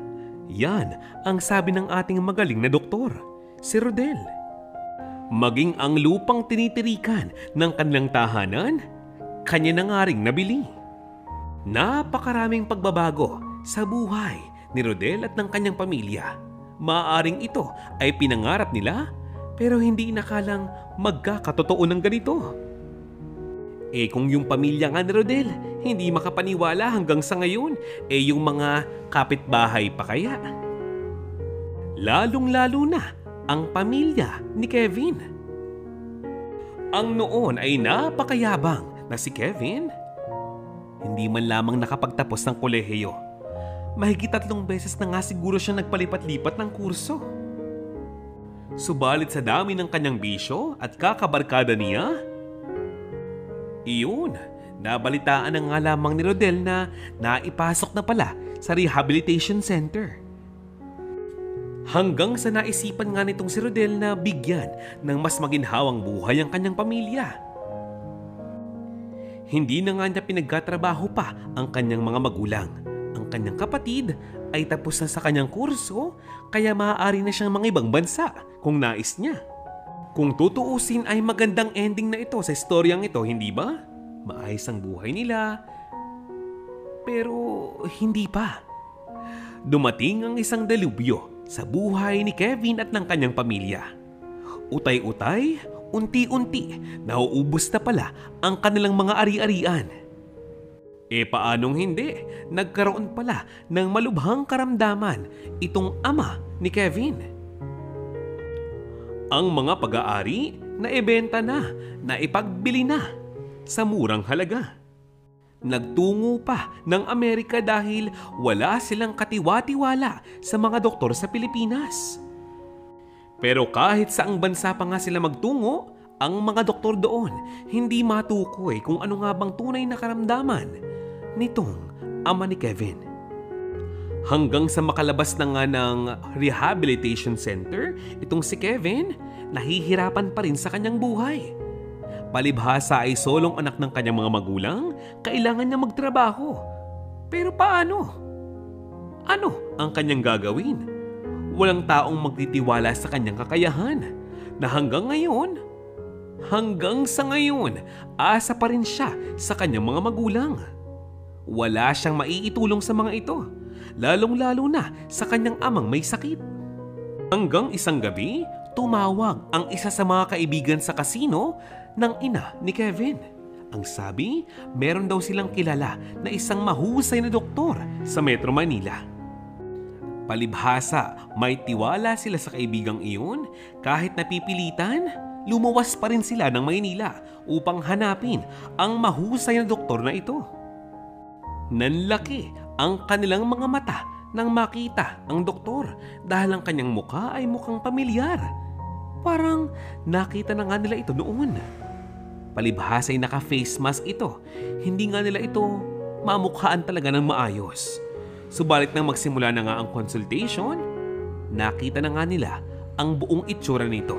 S1: Yan ang sabi ng ating magaling na doktor, si Rodel. Maging ang lupang tinitirikan ng kanilang tahanan, kanya na nga ring nabili. Napakaraming pagbabago sa buhay ni Rodel at ng kanyang pamilya. Maaaring ito ay pinangarap nila pero hindi inakalang magkakatotoo ng ganito. Kung yung pamilya nga ni Rodel hindi makapaniwala hanggang sa ngayon, yung mga kapitbahay pa kaya? Lalong-lalo na ang pamilya ni Kevin. Ang noon ay napakayabang na si Kevin, hindi man lamang nakapagtapos ng kolehiyo. Mahigit 3 beses na nga siguro siya nagpalipat-lipat ng kurso. Subalit sa dami ng kanyang bisyo at kakabarkada niya, iyon, nabalitaan na nga lamang ni Rodel na naipasok na pala sa rehabilitation center. Hanggang sa naisipan nga nitong si Rodel na bigyan ng mas maginhawang buhay ang kanyang pamilya. Hindi na nga niya pinagkatrabaho pa ang kanyang mga magulang. Ang kanyang kapatid ay tapos na sa kanyang kurso, kaya maaari na siyang mga ibang bansa kung nais niya. Kung tutuusin ay magandang ending na ito sa istoryang ito, hindi ba? Maayos ang buhay nila. Pero hindi pa. Dumating ang isang delubyo sa buhay ni Kevin at ng kanyang pamilya. Utay-utay, unti-unti, nauubos na pala ang kanilang mga ari-arian. Paanong hindi? Nagkaroon pala ng malubhang karamdaman itong ama ni Kevin. Ang mga pag-aari na ibenta na, ipagbili na sa murang halaga. Nagtungo pa ng Amerika dahil wala silang katiwa-tiwala sa mga doktor sa Pilipinas. Pero kahit saang bansa pa nga sila magtungo, ang mga doktor doon hindi matukoy kung ano nga bang tunay na karamdaman nitong ama ni Kevin. Hanggang sa makalabas na nga ng rehabilitation center, itong si Kevin nahihirapan pa rin sa kanyang buhay. Palibhasa ay solong anak ng kanyang mga magulang, kailangan niya magtrabaho. Pero paano? Ano ang kanyang gagawin? Walang taong magtitiwala sa kanyang kakayahan na hanggang sa ngayon, asa pa rin siya sa kanyang mga magulang. Wala siyang maiitulong sa mga ito, lalong-lalo na sa kanyang amang may sakit. Hanggang isang gabi, tumawag ang isa sa mga kaibigan sa kasino ng ina ni Kevin. Ang sabi, meron daw silang kilala na isang mahusay na doktor sa Metro Manila. Palibhasa, may tiwala sila sa kaibigang iyon. Kahit napipilitan, lumuwas pa rin sila ng Maynila upang hanapin ang mahusay na doktor na ito. Nanlaki ang kanilang mga mata nang makita ang doktor dahil ang kanyang mukha ay mukhang pamilyar. Parang nakita na nga nila ito noon. Palibhasa ay naka-face mask ito. Hindi nga nila ito mamukhaan talaga ng maayos. Subalit nang magsimula na nga ang consultation, nakita na nga nila ang buong itsura nito.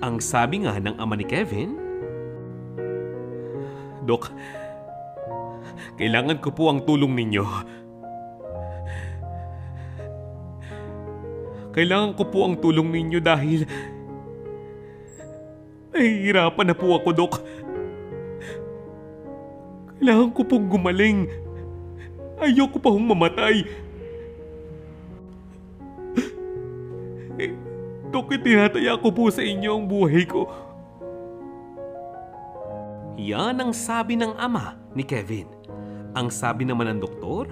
S1: Ang sabi nga ng ama ni Kevin, "Dok, kailangan ko po ang tulong ninyo. Kailangan ko po ang tulong ninyo dahil nahihirapan na po ako, Dok. Kailangan ko pong gumaling. Ayoko pa hong mamatay. Dok, itinataya ko po sa inyo ang buhay ko." Yan ang sabi ng ama ni Kevin. Ang sabi naman ng doktor,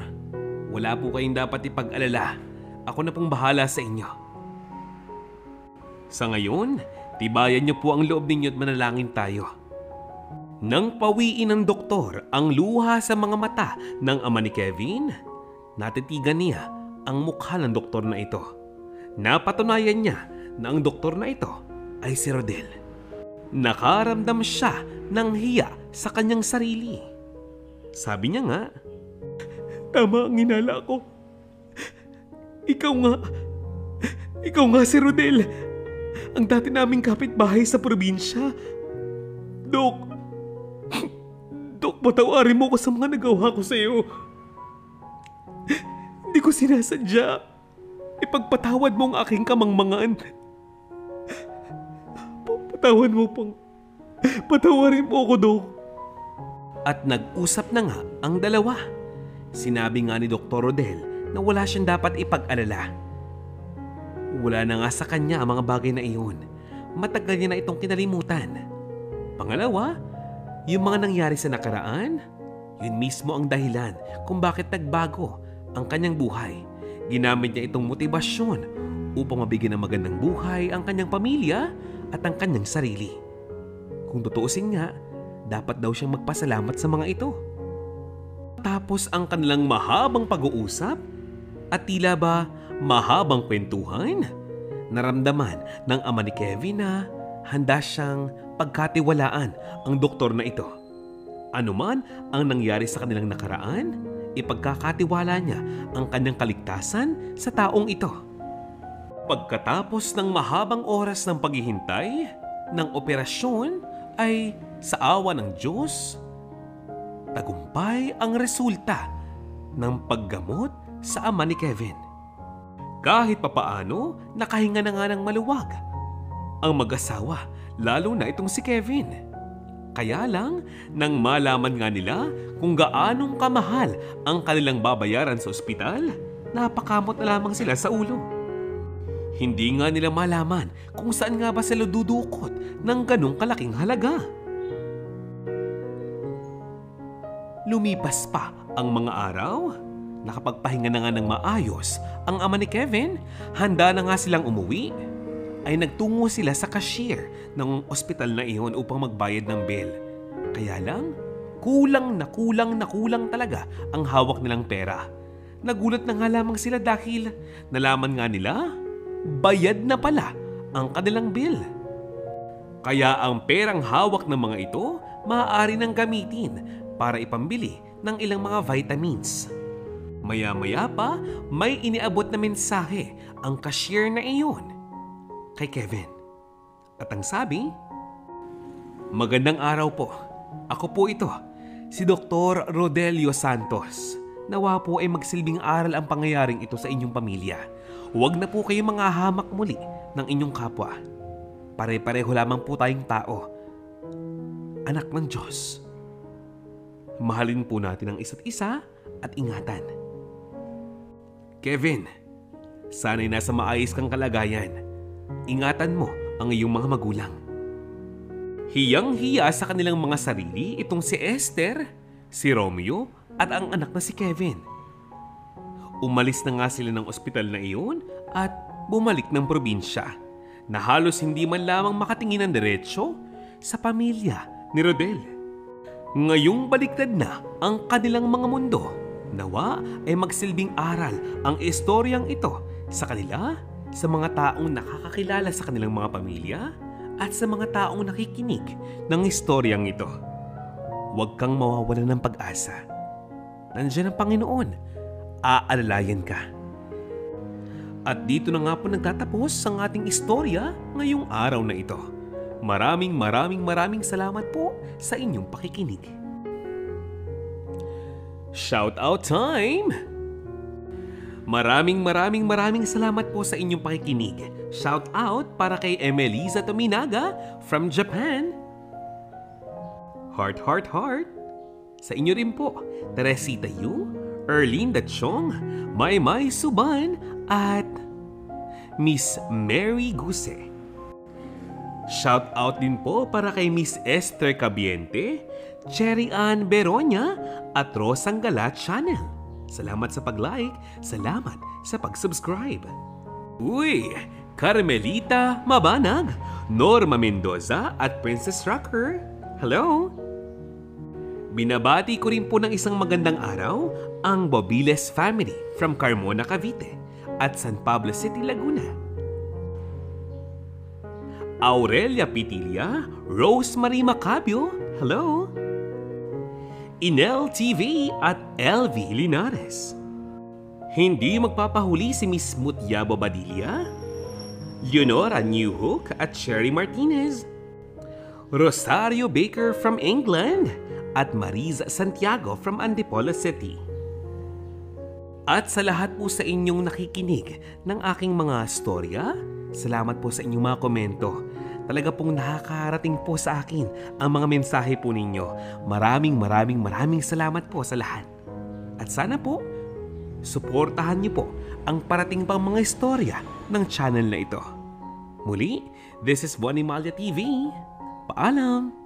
S1: "Wala po kayong dapat ipag-alala. Ako na pong bahala sa inyo." Sa ngayon, tibayan niyo po ang loob ninyo at manalangin tayo. Nang pawiin ng doktor ang luha sa mga mata ng ama ni Kevin, natitigan niya ang mukha ng doktor na ito. Napatunayan niya na ang doktor na ito ay si Rodel. Nakaramdam siya ng hiya sa kanyang sarili. Sabi niya nga, "Tama ang hinala ko. Ikaw nga si Rodel, ang dati naming kapitbahay sa probinsya. Dok, patawarin mo ko sa mga nagawa ko sa iyo. Hindi ko sinasadya. Ipagpatawad mo ang aking kamangmangan. Patawarin mo ako, Dok." At nag-usap na nga ang dalawa. Sinabi nga ni Dr. Rodel na wala siyang dapat ipag-alala. Wala na nga sa kanya ang mga bagay na iyon. Matagal niya na itong kinalimutan. Pangalawa, yung mga nangyari sa nakaraan, yun mismo ang dahilan kung bakit nagbago ang kanyang buhay. Ginamit niya itong motibasyon upang mabigyan ng magandang buhay ang kanyang pamilya at ang kanyang sarili. Kung tutuusin nga, dapat daw siyang magpasalamat sa mga ito. Tapos ang kanilang mahabang pag-uusap at tila ba mahabang kwentuhan, naramdaman ng ama ni Kevin na handa siyang pagkatiwalaan ang doktor na ito. Ano man ang nangyari sa kanilang nakaraan, ipagkakatiwala niya ang kanyang kaligtasan sa taong ito. Pagkatapos ng mahabang oras ng paghihintay ng operasyon ay sa awa ng Diyos, tagumpay ang resulta ng paggamot sa ama ni Kevin. Kahit papaano, nakahinga na nga ng maluwag ang mag-asawa, lalo na itong si Kevin. Kaya lang, nang malaman nga nila kung gaanong kamahal ang kanilang babayaran sa ospital, napakamot na lamang sila sa ulo. Hindi nga nila malaman kung saan nga ba sila dudukot ng ganong kalaking halaga. Lumipas pa ang mga araw, nakapagpahinga na nga ng maayos ang ama ni Kevin, handa na nga silang umuwi, ay nagtungo sila sa cashier ng ospital na iyon upang magbayad ng bill. Kaya lang, kulang talaga ang hawak nilang pera. Nagulat na nga lamang sila dahil nalaman nga nila, bayad na pala ang kanilang bill. Kaya ang perang hawak ng mga ito, maaari nang gamitin para ipambili ng ilang mga vitamins. Maya-maya pa, may iniabot na mensahe ang cashier na iyon kay Kevin. At ang sabi, "Magandang araw po. Ako po ito, si Dr. Rodelio Santos. Nawa po ay magsilbing aral ang pangyayaring ito sa inyong pamilya. Huwag na po kayong manghahamak muli ng inyong kapwa. Pare-pareho lamang po tayong tao. Anak ng Diyos. Mahalin po natin ang isa't isa at ingatan. Kevin, sana'y nasa maayos kang kalagayan. Ingatan mo ang iyong mga magulang." Hiyang-hiya sa kanilang mga sarili itong si Esther, si Romeo at ang anak na si Kevin. Umalis na nga sila ng ospital na iyon at bumalik ng probinsya na halos hindi man lamang makatingin ng diretsyo sa pamilya ni Rodel. Ngayong baliktad na ang kanilang mga mundo, nawa ay magsilbing aral ang istoryang ito sa kanila, sa mga taong nakakakilala sa kanilang mga pamilya at sa mga taong nakikinig ng istoryang ito. Huwag kang mawawalan ng pag-asa. Nandiyan ang Panginoon. Aalalayan ka. At dito na nga po nagtatapos ang ating istorya ngayong araw na ito. Maraming salamat po sa inyong pakikinig. Shout out time! Maraming salamat po sa inyong pakikinig. Shout out para kay Emelisa Tominaga from Japan. Heart. Sa inyo rin po, Teresita Yu, Erlinda Chong, Maymay Suban, at Miss Mary Guse. Shout out din po para kay Miss Esther Cabiente, Cherry Ann Beronia, at Rosang Galat Channel. Salamat sa pag-like, salamat sa pag-subscribe. Uy! Carmelita Mabanag, Norma Mendoza at Princess Rocker. Hello! Binabati ko rin po ng isang magandang araw ang Bobiles family from Carmona, Cavite at San Pablo City, Laguna. Aurelia Pitilla, Rosemary Macabio, hello! Inel TV at LV Linares. Hindi magpapahuli si Miss Mutyabo Badilla, Leonora Newhook at Sherry Martinez, Rosario Baker from England, at Mariza Santiago from Antipolo City. At sa lahat po sa inyong nakikinig ng aking mga storya, salamat po sa inyong mga komento. Talaga pong nakakarating po sa akin ang mga mensahe po ninyo. Maraming salamat po sa lahat. At sana po, suportahan niyo po ang parating pang mga istorya ng channel na ito. Muli, this is Bonnie Malya TV. Paalam!